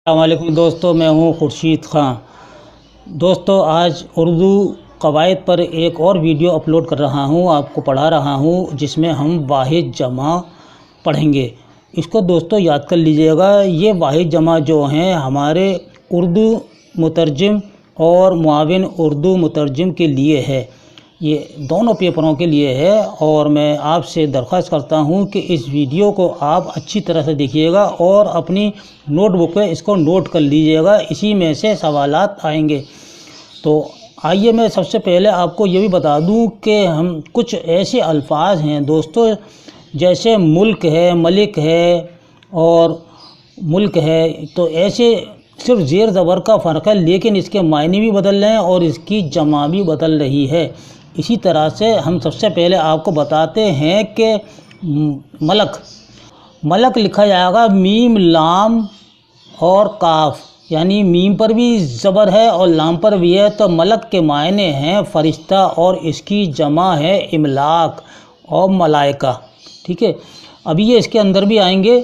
السلام علیکم دوستو، میں ہوں خورشید خان۔ دوستو آج اردو قواعد پر ایک اور ویڈیو اپلوڈ کر رہا ہوں، آپ کو پڑھا رہا ہوں، جس میں ہم واحد جمع پڑھیں گے۔ اس کو دوستو یاد کر لیجئے گا۔ یہ واحد جمع جو ہیں ہمارے اردو مترجم اور معاون اردو مترجم کے لیے ہے، یہ دونوں پیپروں کے لیے ہے، اور میں آپ سے درخواست کرتا ہوں کہ اس ویڈیو کو آپ اچھی طرح سے دیکھیے گا اور اپنی نوٹ بک پہ اس کو نوٹ کر لیجئے گا، اسی میں سے سوالات آئیں گے۔ تو آئیے میں سب سے پہلے آپ کو یہ بھی بتا دوں کہ ہم کچھ ایسے الفاظ ہیں دوستو، جیسے ملک ہے، ملک ہے اور ملک ہے، تو ایسے صرف زیر زبر کا فرق ہے، لیکن اس کے معنی بھی بدل رہے ہیں اور اس کی جمع بھی بدل رہی ہے۔ اسی طرح سے ہم سب سے پہلے آپ کو بتاتے ہیں کہ ملک لکھا جائے گا میم لام اور کاف، یعنی میم پر بھی زبر ہے اور لام پر بھی ہے، تو ملک کے معنی ہیں فرشتہ اور اس کی جمع ہے املاک اور ملائکہ، ٹھیک ہے۔ ابھی یہ اس کے اندر بھی آئیں گے،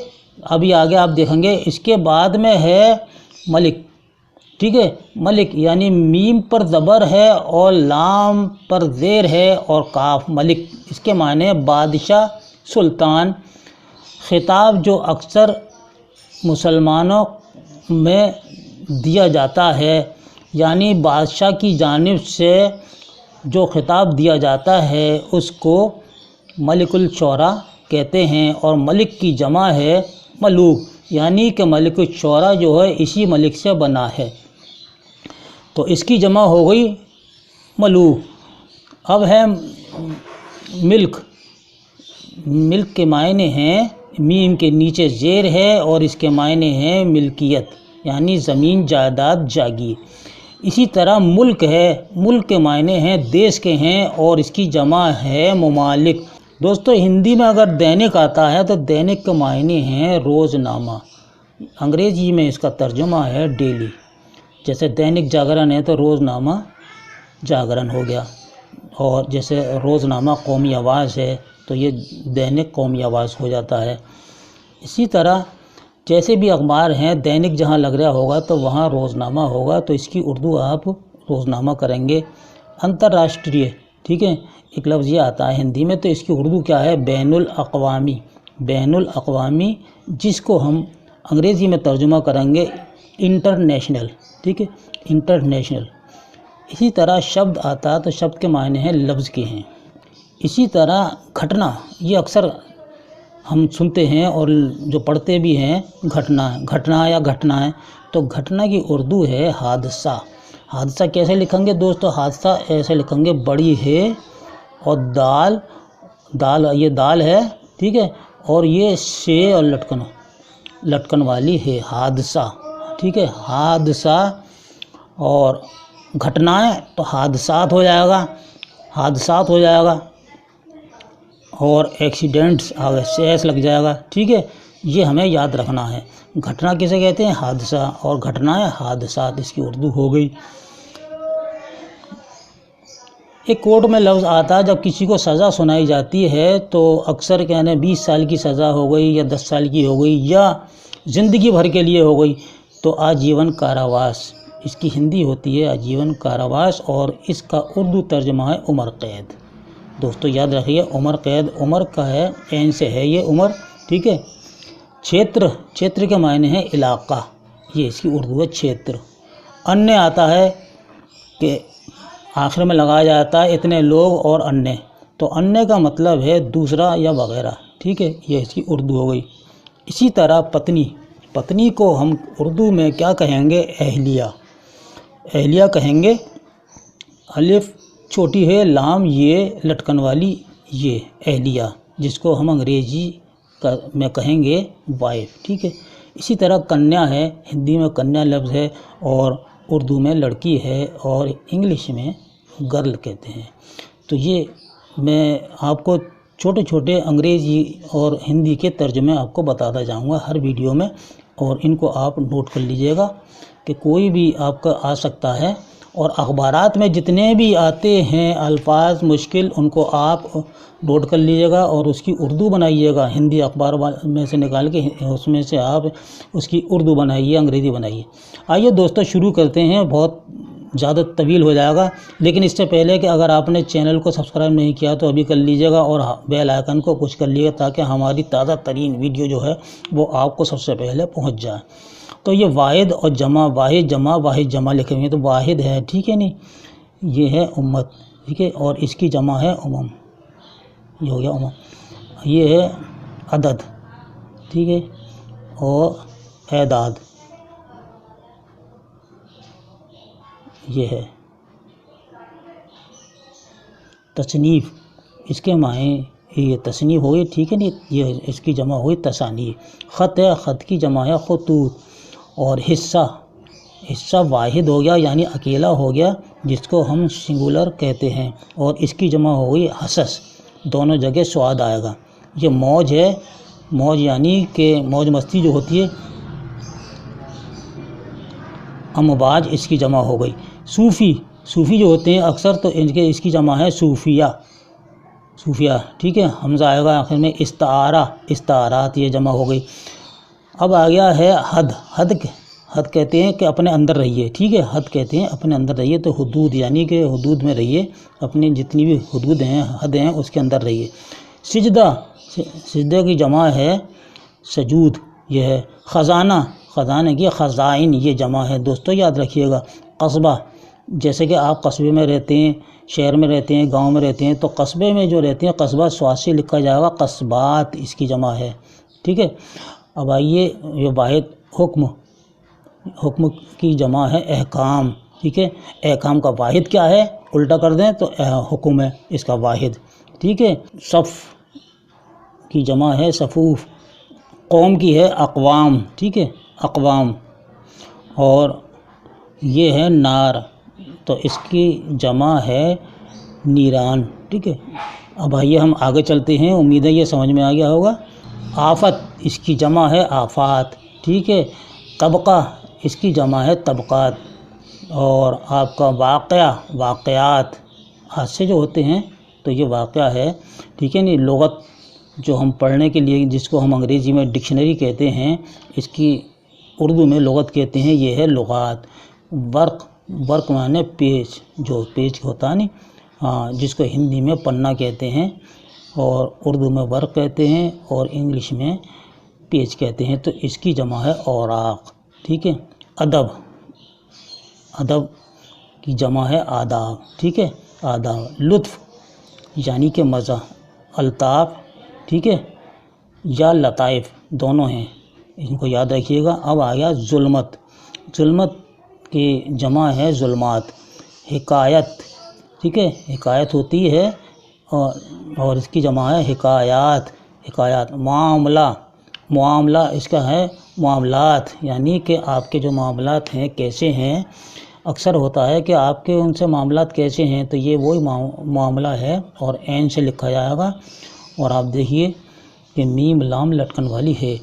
ابھی آگے آپ دیکھیں گے۔ اس کے بعد میں ہے ملک، ٹھیک ہے، ملک یعنی میم پر زبر ہے اور لام پر زیر ہے اور کاف ملک، اس کے معنی بادشاہ، سلطان۔ خطاب جو اکثر مسلمانوں میں دیا جاتا ہے، یعنی بادشاہ کی جانب سے جو خطاب دیا جاتا ہے اس کو ملک الشعراء کہتے ہیں، اور ملک کی جمع ہے ملوک، یعنی کہ ملک الشعراء جو ہے اسی ملک سے بنا ہے، تو اس کی جمع ہو گئی ملوک۔ اب ہے ملک، ملک کے معنی ہیں میم کے نیچے زیر ہے اور اس کے معنی ہیں ملکیت، یعنی زمین، جائیداد، جاگیر۔ اسی طرح ملک ہے، ملک کے معنی ہیں دیش کے ہیں اور اس کی جمع ہے ممالک۔ دوستو ہندی میں اگر دینک آتا ہے تو دینک کے معنی ہیں روزنامہ، انگریزی میں اس کا ترجمہ ہے ڈیلی، جیسے دینک جاگرن ہے تو روزنامہ جاگرن ہو گیا، اور جیسے روزنامہ قومی آواز ہے تو یہ دینک قومی آواز ہو جاتا ہے۔ اسی طرح جیسے بھی اخبار ہیں، دینک جہاں لگ رہا ہوگا تو وہاں روزنامہ ہوگا، تو اس کی اردو آپ روزنامہ کریں گے۔ انترراشٹریہ، ٹھیک ہے، ایک لفظ یہ آتا ہے ہندی میں، تو اس کی اردو کیا ہے؟ بین الاقوامی، بین الاقوامی، جس کو ہم انگریزی میں ترجمہ کریں گے انٹرنیشنل، ٹھیک ہے، انٹرنیشنل۔ اسی طرح شبد آتا ہے تو شبد کے معنی ہیں لفظ کے ہیں۔ اسی طرح گھٹنا، یہ اکثر ہم سنتے ہیں اور جو پڑھتے بھی ہیں، گھٹنا یا گھٹنا ہے، تو گھٹنا کی اردو ہے حادثہ۔ حادثہ کیسے لکھیں گے دوستو؟ حادثہ ایسے لکھیں گے، بڑی ہے اور دال یہ دال ہے، ٹھیک ہے، اور یہ سے اور لٹکن والی ہے، حادثہ، ٹھیک ہے، حادثہ۔ اور گھٹنائیں تو حادثات ہو جائے گا، حادثات ہو جائے گا، اور ایکسیڈنٹس آگے سے ایس لگ جائے گا، ٹھیک ہے، یہ ہمیں یاد رکھنا ہے۔ گھٹنا کسے کہتے ہیں؟ حادثہ، اور گھٹنائیں حادثات، اس کی اردو ہو گئی۔ ایک کورٹ میں لفظ آتا ہے جب کسی کو سزا سنائی جاتی ہے تو اکثر کہنے 20 سال کی سزا ہو گئی یا 10 سال کی ہو گئی یا زندگی بھر کے لیے ہو گئی، تو آجیون کاراواس، اس کی ہندی ہوتی ہے آجیون کاراواس، اور اس کا اردو ترجمہ ہے عمر قید۔ دوستو یاد رکھیے، عمر قید، عمر کا ہے، عین سے ہے یہ عمر، ٹھیک ہے۔ چھیتر کے معنی ہے علاقہ، یہ اس کی اردو ہے چھیتر۔ انیہ آتا ہے کہ آخر میں لگایا جاتا ہے اتنے لوگ اور انیہ، تو انیہ کا مطلب ہے دوسرا یا وغیرہ، ٹھیک ہے، یہ اس کی اردو ہو گئی۔ اسی طرح پتنی، پتنی کو ہم اردو میں کیا کہیں گے؟ اہلیہ، اہلیہ کہیں گے، الف چھوٹی ہے، لام یہ لٹکن والی، یہ اہلیہ، جس کو ہم انگریزی میں کہیں گے وائف، ٹھیک ہے۔ اسی طرح کنیا ہے، ہندی میں کنیا لفظ ہے اور اردو میں لڑکی ہے اور انگلش میں گرل کہتے ہیں۔ تو یہ میں آپ کو چھوٹے چھوٹے انگریزی اور ہندی کے ترجمے آپ کو بتاتا جاؤں گا ہر ویڈیو میں، اور ان کو آپ نوٹ کر لیجئے گا کہ کوئی بھی آپ کا آ سکتا ہے اور اخبارات میں جتنے بھی آتے ہیں الفاظ مشکل ان کو آپ نوٹ کر لیجیے گا اور اس کی اردو بنائیے گا، ہندی اخبار میں سے نکال کے اس میں سے آپ اس کی اردو بنائیے، انگریزی بنائیے۔ آئیے دوستو شروع کرتے ہیں، بہت زیادہ طویل ہو جائے گا، لیکن اس سے پہلے کہ اگر آپ نے چینل کو سبسکرائب نہیں کیا تو ابھی کر لیجیے گا اور بیل آئیکن کو پوش کر لیجیے گا تاکہ ہماری تازہ ترین ویڈیو جو ہے وہ آپ کو سب سے پہلے پہنچ جائے۔ تو یہ واحد اور جمع، واحد جمع لکھے ہوئے ہیں، تو واحد ہے، ٹھیک ہے نہیں، یہ ہے امت، ٹھیک ہے، اور اس کی جمع ہے امم، یہ ہو گیا امم، یہ ہے عدد، ٹھیک ہے، اور اعداد یہ ہے، تصنیف اس کے معنی یہ تصنیف ہوئی، ٹھیک ہے نہیں، یہ اس کی جمع ہوئی تصانیف۔ خط ہے، خط کی جمع ہے خطوط، اور حصہ واحد ہو گیا یعنی اکیلا ہو گیا جس کو ہم سنگولر کہتے ہیں، اور اس کی جمع ہوئی حصص، دونوں جگہ سواد آئے گا۔ یہ موج ہے، موج یعنی کہ موج مستی جو ہوتی ہے، امواج اس کی جمع ہو گئی۔ صوفی جو ہوتے ہیں اکثر تو اس کی جمع ہے صوفیہ، ٹھیک ہے، حمزہ آئے گا آخر میں۔ استعارات یہ جمع ہو گئی۔ اب آ گیا ہے حد کہتے ہیں کہ اپنے اندر رہیے، ٹھیک ہے، حد کہتے ہیں اپنے اندر رہیے، تو حدود یعنی کہ حدود میں رہیے، اپنی جتنی بھی حدود ہیں، حد ہیں، اس کے اندر رہیے۔ سجدہ کی جمع ہے سجود، یہ ہے۔ خزانہ کی خزائن یہ جمع ہے، دوستو یاد رکھیے گا۔ قصبہ، جیسے کہ آپ قصبے میں رہتے ہیں، شہر میں رہتے ہیں، گاؤں میں رہتے ہیں، تو قصبے میں جو رہتے ہیں قصبہ سواد سے لکھا جائے گا، قصبات اس کی جمع ہے، ٹھیک ہے۔ اب آئیے یہ واحد حکم کی جمع ہے احکام، ٹھیک ہے۔ احکام کا واحد کیا ہے، الٹا کر دیں تو حکم ہے اس کا واحد، ٹھیک ہے۔ صف کی جمع ہے صفوف، قوم کی ہے اقوام، ٹھیک ہے، اقوام، اور یہ ہے نار، تو اس کی جمع ہے نیران، ٹھیک ہے۔ اب آئیے ہم آگے چلتے ہیں، امید ہے یہ سمجھ میں آ گیا ہوگا۔ آفت اس کی جمع ہے آفات، ٹھیک ہے۔ طبقہ اس کی جمع ہے طبقات، اور آپ کا واقعات حادثے جو ہوتے ہیں تو یہ واقعہ ہے، ٹھیک ہے نہیں۔ لغت جو ہم پڑھنے کے لیے جس کو ہم انگریزی میں ڈکشنری کہتے ہیں، اس کی اردو میں لغت کہتے ہیں، یہ ہے لغات۔ برق معنی پیج، جو پیج ہوتا ہے نہیں، ہاں، جس کو ہندی میں پنہ کہتے ہیں اور اردو میں برق کہتے ہیں اور انگلش میں پیج کہتے ہیں، تو اس کی جمع ہے اوراق، ٹھیک ہے۔ ادب کی جمع ہے آداب، ٹھیک ہے، آداب۔ لطف یعنی کہ مزہ، الطاف، ٹھیک ہے، یا لطائف دونوں ہیں، ان کو یاد رکھیے گا۔ اب آ گیا ظلمت کی جمع ہے ظلمات۔ حکایت، ٹھیک ہے، حکایت ہوتی ہے اور اس کی جمع ہے حکایات۔ معاملہ اس کا ہے معاملات، یعنی کہ آپ کے جو معاملات ہیں کیسے ہیں، اکثر ہوتا ہے کہ آپ کے ان سے معاملات کیسے ہیں، تو یہ وہی معاملہ ہے اور عین سے لکھا جائے گا، اور آپ دیکھیے کہ میم لام لٹکن والی ہے۔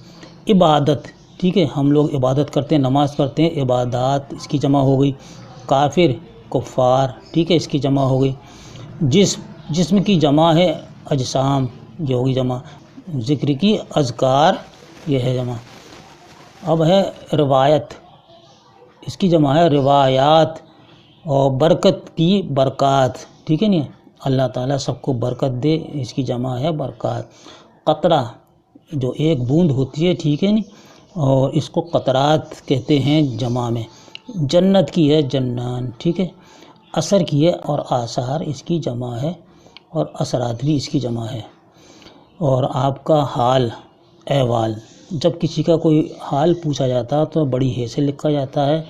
عبادت، ٹھیک ہے، ہم لوگ عبادت کرتے ہیں، نماز پڑھتے ہیں، عبادات اس کی جمع ہو گئی۔ کافر، کفار، ٹھیک ہے، اس کی جمع ہو گئی۔ جسم کی جمع ہے اجسام، یہ ہوگی جمع۔ ذکر کی اذکار، یہ ہے جمع۔ اب ہے روایت، اس کی جمع ہے روایات، اور برکت کی برکات، ٹھیک ہے نہیں، اللہ تعالیٰ سب کو برکت دے، اس کی جمع ہے برکات۔ قطرہ جو ایک بوند ہوتی ہے، ٹھیک ہے نہیں، اور اس کو قطرات کہتے ہیں جمع میں۔ جنت کی ہے جنان، ٹھیک ہے۔ اثر کی ہے اور آثار اس کی جمع ہے، اور اثرات بھی اس کی جمع ہے۔ اور آپ کا حال، احوال، جب کسی کا کوئی حال پوچھا جاتا ہے تو بڑی ہے سے لکھا جاتا ہے،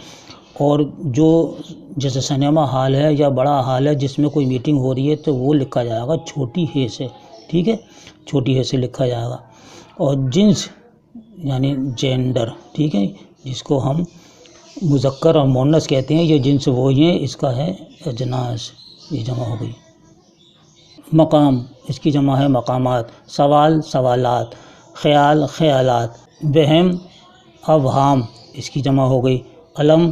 اور جو جیسے سنیما حال ہے یا بڑا حال ہے جس میں کوئی میٹنگ ہو رہی ہے تو وہ لکھا جائے گا چھوٹی ہے سے، ٹھیک ہے، چھوٹی ہے سے لکھا جائے گا۔ اور جنس یعنی جینڈر، ٹھیک ہے، جس کو ہم مذکر اور مؤنث کہتے ہیں، یہ جنس وہی ہیں، اس کا ہے اجناس، یہ جمع ہو گئی۔ مقام اس کی جمع ہے مقامات۔ سوال، سوالات۔ خیال، خیالات۔ وہم، اوہام اس کی جمع ہو گئی۔ علم،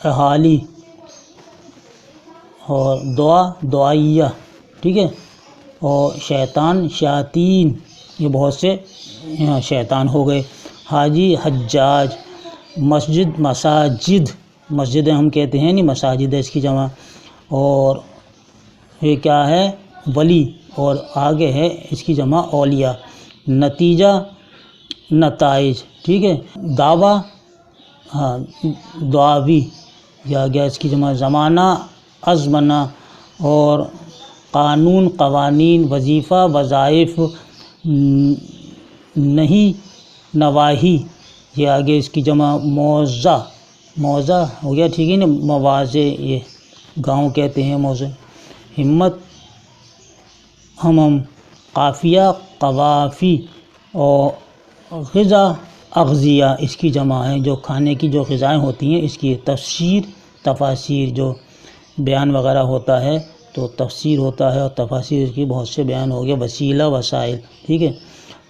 احالی، اور دعا دعائیہ، ٹھیک ہے، اور شیطان شیاطین، یہ بہت سے شیطان ہو گئے۔ حاجی حجاج، مسجد مساجد، مسجدیں ہم کہتے ہیں نہیں، مساجد ہے اس کی جمع، اور یہ کیا ہے ولی، اور آگے ہے اس کی جمع اولیاء۔ نتیجہ نتائج، ٹھیک ہے، دعویٰ دعاوی، یا گیا اس کی جمع زمانہ ازمنہ، اور قانون قوانین، وظیفہ وظائف، نہیں نواحی، یہ آگے اس کی جمع موضع، موضع ہو گیا، ٹھیک ہے نا، مواضع یہ گاؤں کہتے ہیں موضع۔ ہمت ہمم، قافیہ قوافی، اور غذا اغذیہ اس کی جمع ہے، جو کھانے کی جو غذائیں ہوتی ہیں اس کی تفسیر تفاسیر، جو بیان وغیرہ ہوتا ہے تو تفسیر ہوتا ہے، اور تفاسیر اس کی بہت سے بیان ہو گیا۔ وسیلہ وسائل، ٹھیک ہے،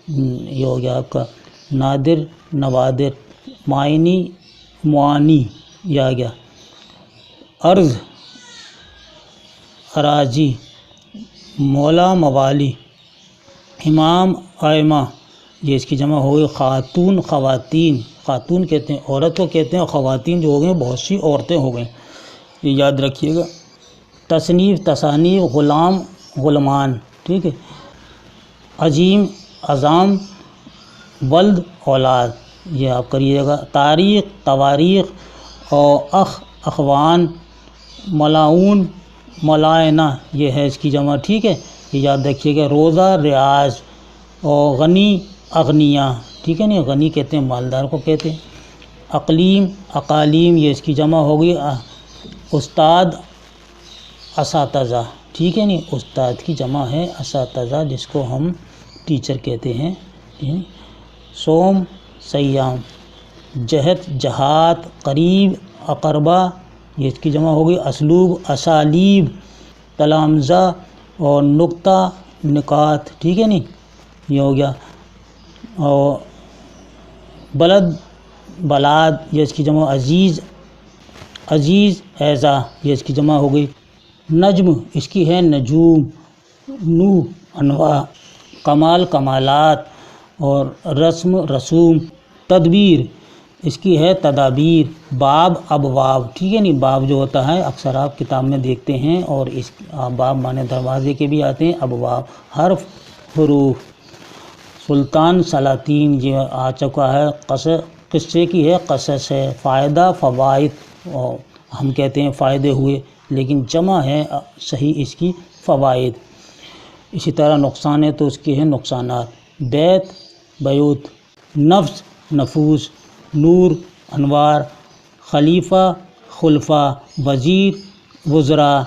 یہ ہو گیا آپ کا۔ نادر نوادر، معانی معانی، یہ آ گیا۔ عرض اراضی، مولا موالی، امام ائمہ، یہ اس کی جمع ہو گئی۔ خاتون خواتین، خاتون کہتے ہیں عورت کو کہتے ہیں، اور خواتین جو ہو گئیں بہت سی عورتیں ہو گئیں، یہ یاد رکھیے گا۔ تصنیف تصانیف، غلام غلمان، ٹھیک ہے۔ عظیم عظام، ولد اولاد، یہ آپ کریے گا۔ تاریخ تواریخ، اور اخوان، ملاعون ملائنہ، یہ ہے اس کی جمع، ٹھیک ہے، یہ یاد رکھیے گا۔ روزہ ریاض، اور غنی اغنیاء، ٹھیک ہے نا، غنی کہتے ہیں مالدار کو کہتے ہیں۔ اقلیم اقالیم، یہ اس کی جمع ہوگی۔ استاد اساتذہ، ٹھیک ہے نا، استاد کی جمع ہے اساتذہ، جس کو ہم ٹیچر کہتے ہیں۔ صوم سیام، جہت جہات، قریب اقربا، یہ اس کی جمع ہوگی۔ اسلوب اسالیب، تلامذہ، اور نقطہ نکات، ٹھیک ہے نا، یہ ہو گیا۔ اور بلد بلاد، یہ اس کی جمع۔ عزیز عزیز اعزا، یہ اس کی جمع ہو گئی۔ نجم اس کی ہے نجوم، نوح انواع، کمال کمالات، اور رسم رسوم۔ تدبیر اس کی ہے تدابیر۔ باب ابواب، ٹھیک ہے نہیں، باب جو ہوتا ہے اکثر آپ کتاب میں دیکھتے ہیں، اور اس باب معنی دروازے کے بھی آتے ہیں، ابواب۔ حرف حروف۔ سلطان سلاطین، یہ آ چکا ہے۔ قصے کی ہے قصص ہے۔ فائدہ فوائد، اور ہم کہتے ہیں فائدے ہوئے، لیکن جمع ہے صحیح اس کی فوائد۔ اسی طرح نقصان ہے تو اس کے ہیں نقصانات۔ بیت بیوت، نفس نفوس، نور انوار، خلیفہ خلفاء، وزیر وزراء،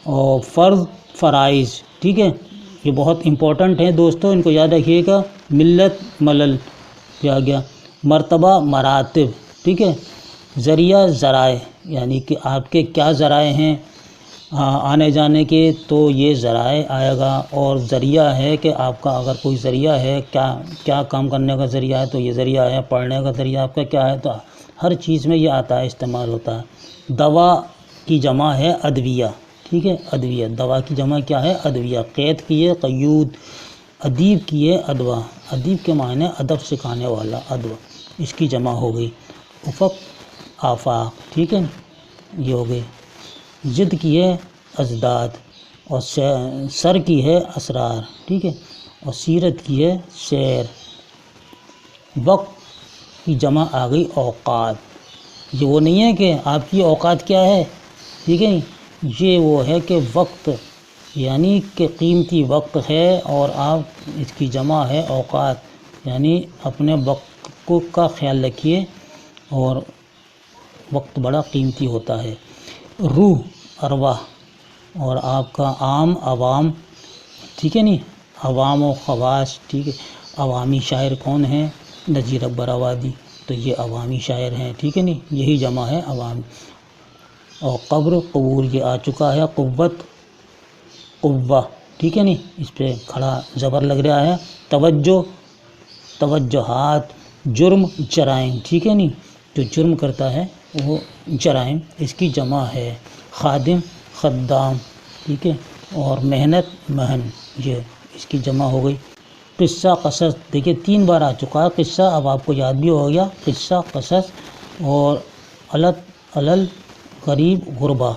اور فرض فرائض، ٹھیک ہے، یہ بہت امپورٹنٹ ہیں دوستو، ان کو یاد رکھیے گا۔ ملت ملل، یہ آ گیا۔ مرتبہ مراتب، ٹھیک ہے۔ ذریعہ ذرائع، یعنی کہ آپ کے کیا ذرائع ہیں آنے جانے کے، تو یہ ذرائع آئے گا۔ اور ذریعہ ہے کہ آپ کا اگر کوئی ذریعہ ہے، کیا کام کرنے کا ذریعہ ہے، تو یہ ذریعہ ہے۔ پڑھنے کا ذریعہ آپ کا کیا ہے، تو ہر چیز میں یہ آتا ہے، استعمال ہوتا ہے۔ دوا کی جمع ہے ادویہ، ٹھیک ہے، ادویہ، دوا کی جمع کیا ہے ادویہ۔ قید کی ہے قیود، ادیب کی ہے ادوا، ادیب کے معنی ادب سکھانے والا، ادوا، اس کی جمع ہو گئی۔ افق آفاق، ٹھیک ہے، یہ ہو گئے۔ ضد کی ہے ازداد، اور سر کی ہے اسرار، ٹھیک ہے، اور سیرت کی ہے سیر۔ وقت کی جمع آ گئی اوقات، یہ وہ نہیں ہے کہ آپ کی اوقات کیا ہے، ٹھیک ہے، یہ وہ ہے کہ وقت، یعنی کہ قیمتی وقت ہے، اور آپ اس کی جمع ہے اوقات، یعنی اپنے وقت کا خیال رکھیے، اور وقت بڑا قیمتی ہوتا ہے۔ روح ارواح، اور آپ کا عام عوام، ٹھیک ہے نہیں، عوام و خواص، ٹھیک ہے۔ عوامی شاعر کون ہیں؟ نذیر اکبر آبادی، تو یہ عوامی شاعر ہیں، ٹھیک ہے نہیں، یہی جمع ہے عوام۔ اور قبر قبور، یہ آ چکا ہے۔ قوت قوہ، ٹھیک ہے نہیں، اس پہ کھڑا زبر لگ رہا ہے۔ توجہ توجہات، جرم جرائم، ٹھیک ہے نہیں، جو جرم کرتا ہے وہ جرائم، اس کی جمع ہے خادم خدام، ٹھیک ہے، اور محنت مہن، یہ اس کی جمع ہو گئی۔ قصہ قصص، دیکھیے 3 بار آ چکا ہے قصہ، اب آپ کو یاد بھی ہو گیا، قصہ قصص، اور علل غریب غربا،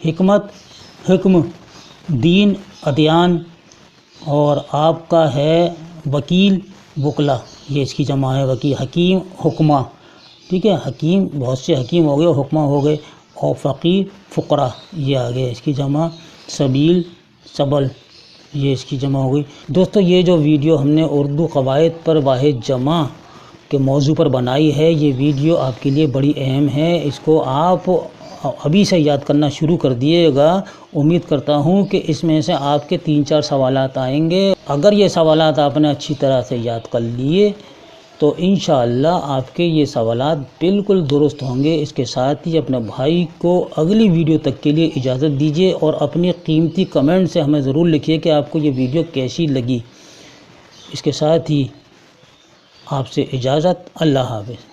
حکمت حکم، دین ادیان، اور آپ کا ہے وکیل وکلا، یہ اس کی جمع ہے وکیل، حکیم حکمہ، ٹھیک ہے، حکیم بہت سے حکیم ہو گئے، حکمہ ہو گئے، اور فقیر فقراء، یہ آ گئے اس کی جمع، سبیل سبل، یہ اس کی جمع ہو گئی۔ دوستو یہ جو ویڈیو ہم نے اردو قواعد پر واحد جمع کے موضوع پر بنائی ہے، یہ ویڈیو آپ کے لیے بڑی اہم ہے، اس کو آپ ابھی سے یاد کرنا شروع کر دیے گا۔ امید کرتا ہوں کہ اس میں سے آپ کے 3-4 سوالات آئیں گے، اگر یہ سوالات آپ نے اچھی طرح سے یاد کر لیے تو انشاءاللہ آپ کے یہ سوالات بالکل درست ہوں گے۔ اس کے ساتھ ہی اپنے بھائی کو اگلی ویڈیو تک کے لیے اجازت دیجیے، اور اپنی قیمتی کمنٹ سے ہمیں ضرور لکھیے کہ آپ کو یہ ویڈیو کیسی لگی۔ اس کے ساتھ ہی آپ سے اجازت، اللہ حافظ۔